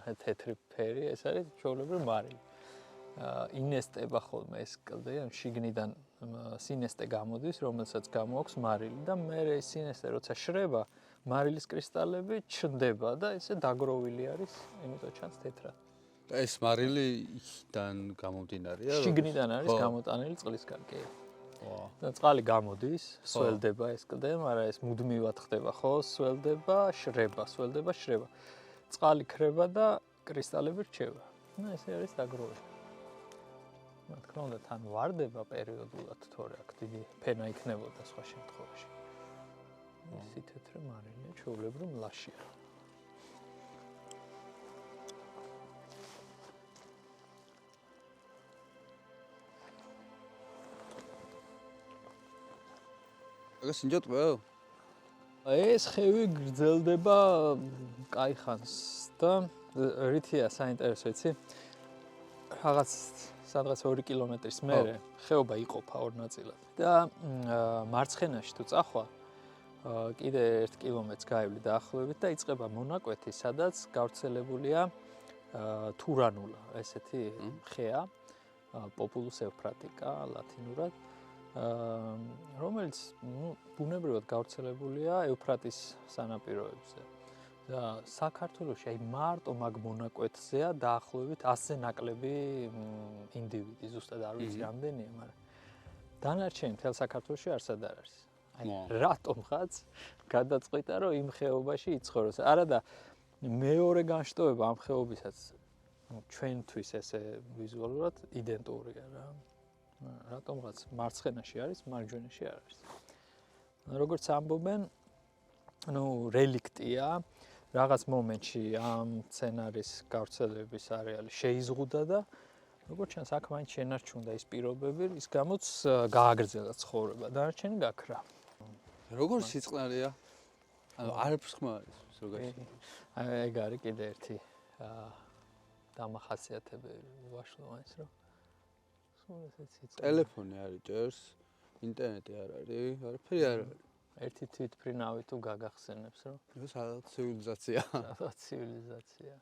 თეთრი ფერი, ეს არის ჩვეულებრივი მარილი. ინესტება ხოლმე ეს კლდე, შიგნიდან სინესტე გამოდის, რომელსაც გამოაქვს მარილი და მე ეს სინესტე როცა შრება, მარილის კრისტალები ჩნდება და ესე დაგროვილი არის, იმიტომ ჩანს თეთრად. ეს მარილიდან გამომდინარეა? შიგნიდან არის გამოტანილი წყლისგან, კი. და წყალი გამოდის, სველდება ეს კლდე, მაგრამ ეს მუდმივად ხდება, ხო, სველდება, შრება. წყალი ქრება და კრისტალები რჩება. და ესე არის დაგროვილი. რა თქმა უნდა, თან ვარდება პერიოდულად, თორე აქ დიდი ფენა იქნებოდა სხვა შემთხვევაში. ისი თეთრი მარილია, ჩვეულებრივ მლაშია. ეს ინჯოტვე? ეს ხევი გრძელდება კაი ხანს და რითია საინტერესო იცი? სადღაც 2 კილომეტრის მერე ხეობა იყოფა ორ ნაწილად და მარცხენაში თუ წახვა კიდე 1 კილომეტრს გაივლი დაახლოებით და იწყება მონაკვეთი, სადაც გავრცელებულია თურანულა, ესეთი ხეა, პოპულუს ევფრატიკა ლათინურად, რომელიც ბუნებრივად გავრცელებულია ევფრატის სანაპიროებზე. და საქართველოში აი მარტო მაგ მონაკვეთზეა დაახლოებით 100-ზე ნაკლები ინდივიდი, ზუსტად არ ვიცი რამდენია, მაგრამ დანარჩენი მთელ საქართველოში არსად არ არის. აი რატომღაც გადაწყვიტა რომ იმ ხეობაში იცხოვროს. არა და მეორე განშტოება ამ ხეობისაც ჩვენთვის ესე ვიზუალურად იდენტურია რა. რატომღაც მარცხენაში არის, მარჯვენაში არ არის. როგორც ამბობენ, რელიქტია რაღაც მომენტში ამ სცენარის გავრცელების არეალი შეიზღუდა და როგორც ჩანს აქ მაინც შენარჩუნდა ის პირობები, ის გამოც გააგრძელა ცხოვრება, დანარჩენი გაქრა. როგორ სიწყნარია? ანუ არ ფხმარის ზოგადად. ეგ არის კიდე ერთი დამახასიათებელი ვაშლო ეს რომ სულ ესეც სიწყნარე. ტელეფონი არ იჭერს, ინტერნეტი არ არის, არაფერი არ არის. ერთი თვითმფრინავი თუ გაგახსენებს რომ ეს სადაც ცივილიზაცია. სადაც ცივილიზაცია.